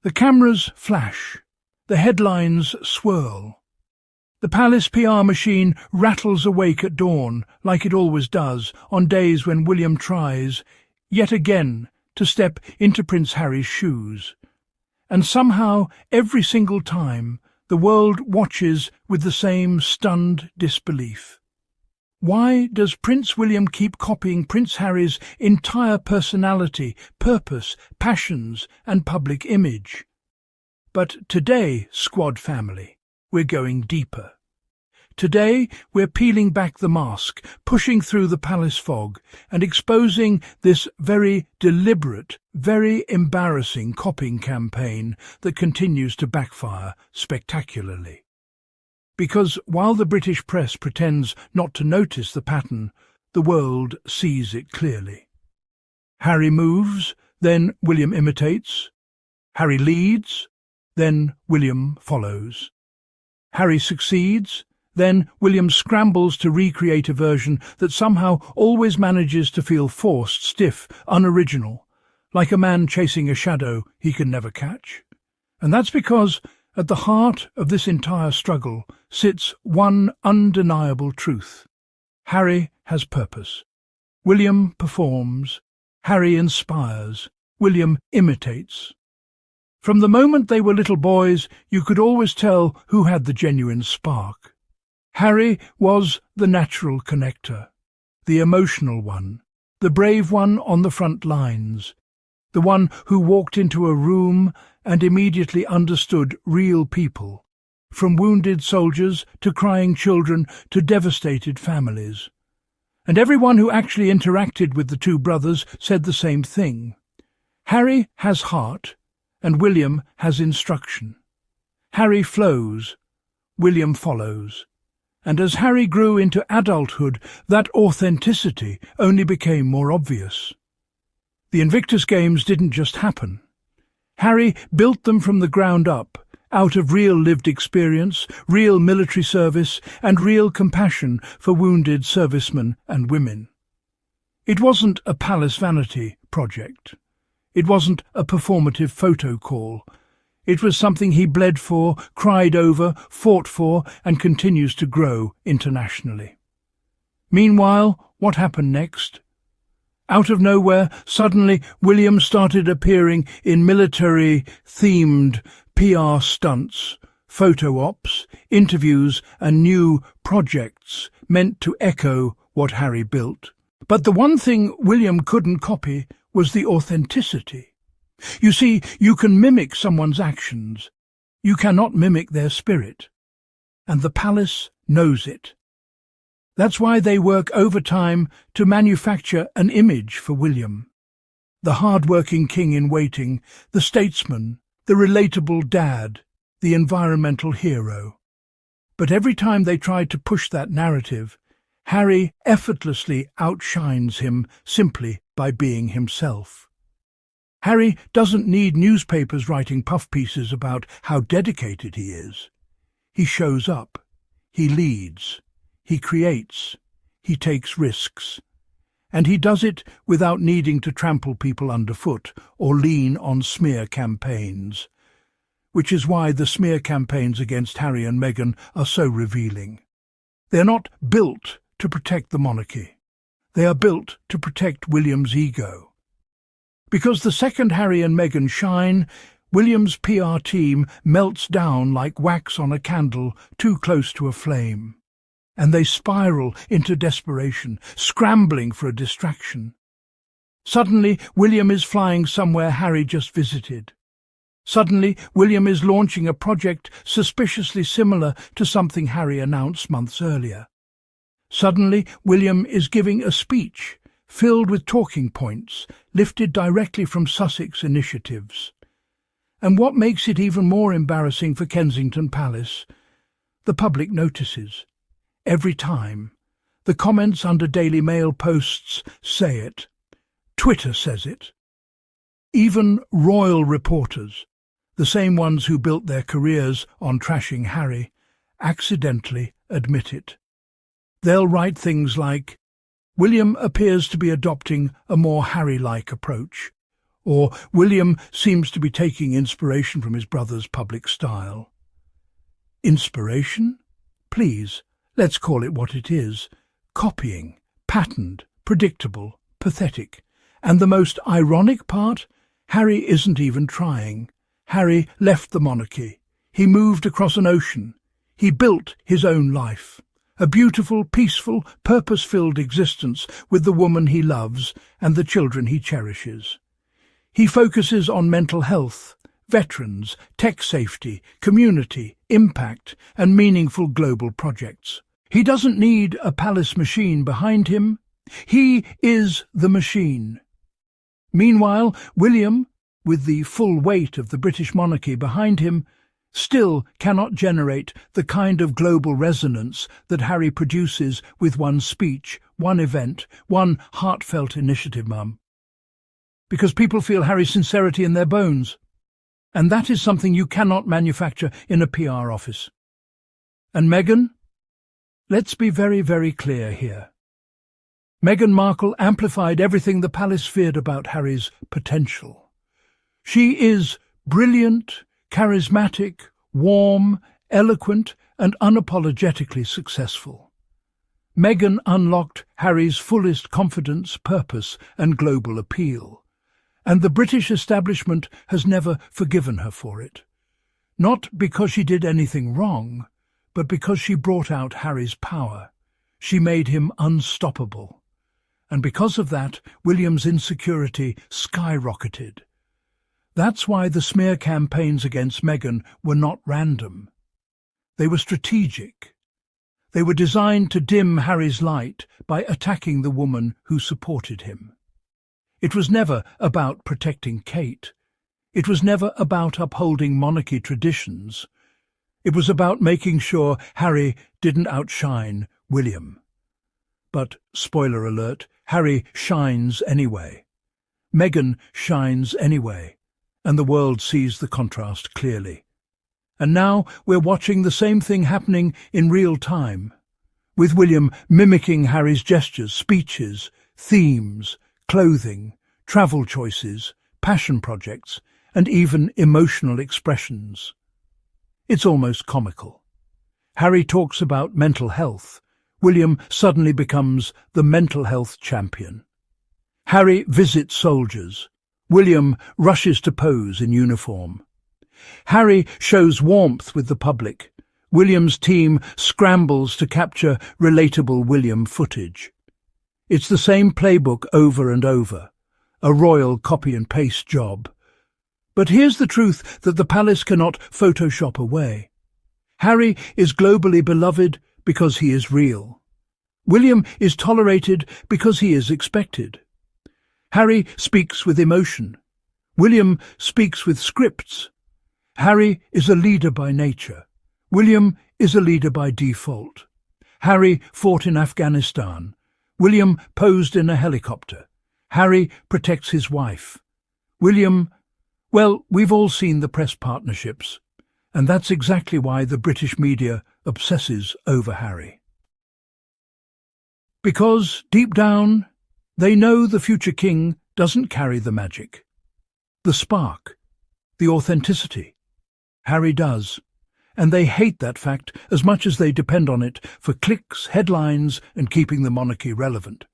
The cameras flash, the headlines swirl. The palace PR machine rattles awake at dawn, like it always does, on days when William tries, yet again, to step into Prince Harry's shoes. And somehow, every single time, the world watches with the same stunned disbelief. Why does Prince William keep copying Prince Harry's entire personality, purpose, passions, and public image? But today, Squad family, we're going deeper. Today, we're peeling back the mask, pushing through the palace fog, and exposing this very deliberate, very embarrassing copying campaign that continues to backfire spectacularly. Because while the British press pretends not to notice the pattern, the world sees it clearly. Harry moves, then William imitates. Harry leads, then William follows. Harry succeeds, then William scrambles to recreate a version that somehow always manages to feel forced, stiff, unoriginal, like a man chasing a shadow he can never catch. And that's because at the heart of this entire struggle sits one undeniable truth. Harry has purpose. William performs. Harry inspires. William imitates. From the moment they were little boys, you could always tell who had the genuine spark. Harry was the natural connector, the emotional one, the brave one on the front lines, the one who walked into a room and immediately understood real people, from wounded soldiers to crying children to devastated families. And everyone who actually interacted with the two brothers said the same thing. Harry has heart, and William has instruction. Harry flows, William follows. And as Harry grew into adulthood, that authenticity only became more obvious. The Invictus Games didn't just happen. Harry built them from the ground up, out of real lived experience, real military service, and real compassion for wounded servicemen and women. It wasn't a palace vanity project. It wasn't a performative photo call. It was something he bled for, cried over, fought for, and continues to grow internationally. Meanwhile, what happened next? Out of nowhere, suddenly William started appearing in military-themed PR stunts, photo ops, interviews and new projects meant to echo what Harry built. But the one thing William couldn't copy was the authenticity. You see, you can mimic someone's actions. You cannot mimic their spirit. And the palace knows it. That's why they work overtime to manufacture an image for William. The hard-working king-in-waiting, the statesman, the relatable dad, the environmental hero. But every time they try to push that narrative, Harry effortlessly outshines him simply by being himself. Harry doesn't need newspapers writing puff pieces about how dedicated he is. He shows up, he leads, he creates, he takes risks. And he does it without needing to trample people underfoot or lean on smear campaigns. Which is why the smear campaigns against Harry and Meghan are so revealing. They're not built to protect the monarchy. They are built to protect William's ego. Because the second Harry and Meghan shine, William's PR team melts down like wax on a candle too close to a flame. And they spiral into desperation, scrambling for a distraction. Suddenly, William is flying somewhere Harry just visited. Suddenly, William is launching a project suspiciously similar to something Harry announced months earlier. Suddenly, William is giving a speech filled with talking points lifted directly from Sussex initiatives. And what makes it even more embarrassing for Kensington Palace? The public notices. Every time. The comments under Daily Mail posts say it. Twitter says it. Even royal reporters, the same ones who built their careers on trashing Harry, accidentally admit it. They'll write things like, William appears to be adopting a more Harry-like approach, Or William seems to be taking inspiration from his brother's public style. Inspiration? Please, let's call it what it is. Copying, patterned, predictable, pathetic. And the most ironic part? Harry isn't even trying. Harry left the monarchy. He moved across an ocean. He built his own life. A beautiful, peaceful, purpose-filled existence with the woman he loves and the children he cherishes. He focuses on mental health, veterans, tech safety, community, impact, and meaningful global projects. He doesn't need a palace machine behind him. He is the machine. Meanwhile, William, with the full weight of the British monarchy behind him, still cannot generate the kind of global resonance that Harry produces with one speech, one event, one heartfelt initiative, Mum. Because people feel Harry's sincerity in their bones. And that is something you cannot manufacture in a PR office. And Meghan? Let's be very, very clear here. Meghan Markle amplified everything the palace feared about Harry's potential. She is brilliant, charismatic, warm, eloquent, and unapologetically successful. Meghan unlocked Harry's fullest confidence, purpose, and global appeal. And the British establishment has never forgiven her for it. Not because she did anything wrong, but because she brought out Harry's power. She made him unstoppable. And because of that, William's insecurity skyrocketed. That's why the smear campaigns against Meghan were not random. They were strategic. They were designed to dim Harry's light by attacking the woman who supported him. It was never about protecting Kate. It was never about upholding monarchy traditions. It was about making sure Harry didn't outshine William. But, spoiler alert, Harry shines anyway. Meghan shines anyway, and the world sees the contrast clearly. And now we're watching the same thing happening in real time, with William mimicking Harry's gestures, speeches, themes, clothing, travel choices, passion projects, and even emotional expressions. It's almost comical. Harry talks about mental health. William suddenly becomes the mental health champion. Harry visits soldiers. William rushes to pose in uniform. Harry shows warmth with the public. William's team scrambles to capture relatable William footage. It's the same playbook over and over, a royal copy-and-paste job. But here's the truth that the palace cannot Photoshop away. Harry is globally beloved because he is real. William is tolerated because he is expected. Harry speaks with emotion. William speaks with scripts. Harry is a leader by nature. William is a leader by default. Harry fought in Afghanistan. William posed in a helicopter. Harry protects his wife. William, well, we've all seen the press partnerships, and that's exactly why the British media obsesses over Harry. Because, deep down, they know the future king doesn't carry the magic, the spark, the authenticity. Harry does, and they hate that fact as much as they depend on it for clicks, headlines, and keeping the monarchy relevant.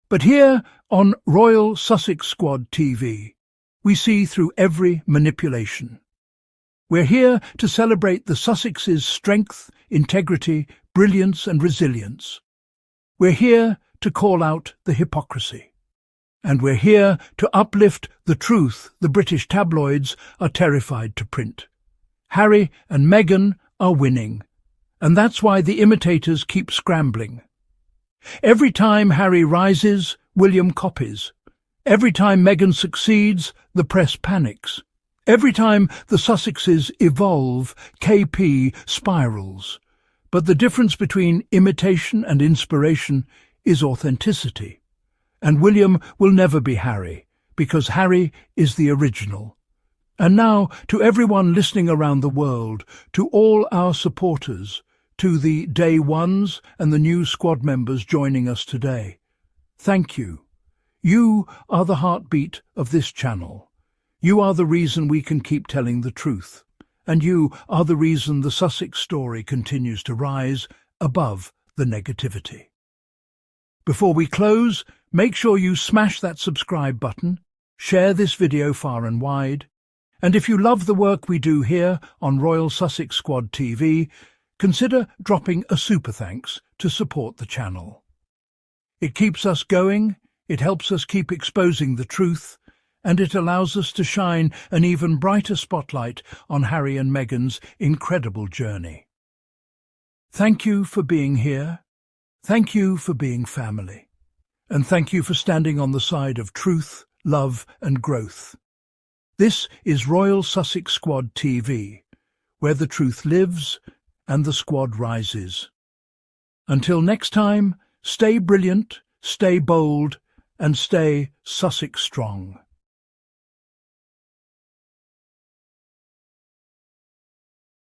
But here, on Royal Sussex Squad TV, we see through every manipulation. We're here to celebrate the Sussexes' strength, integrity, brilliance, and resilience. We're here to call out the hypocrisy. And we're here to uplift the truth the British tabloids are terrified to print. Harry and Meghan are winning, and that's why the imitators keep scrambling. Every time Harry rises, William copies. Every time Meghan succeeds, the press panics. Every time the Sussexes evolve, KP spirals. But the difference between imitation and inspiration is authenticity. And William will never be Harry, because Harry is the original. And now, to everyone listening around the world, to all our supporters, to the Day Ones and the new squad members joining us today, thank you. You are the heartbeat of this channel. You are the reason we can keep telling the truth. And you are the reason the Sussex story continues to rise above the negativity. Before we close, make sure you smash that subscribe button, share this video far and wide, and if you love the work we do here on Royal Sussex Squad TV, consider dropping a super thanks to support the channel. It keeps us going, it helps us keep exposing the truth, and it allows us to shine an even brighter spotlight on Harry and Meghan's incredible journey. Thank you for being here, thank you for being family, and thank you for standing on the side of truth, love and growth. This is Royal Sussex Squad TV, where the truth lives and the squad rises. Until next time, stay brilliant, stay bold, and stay Sussex strong.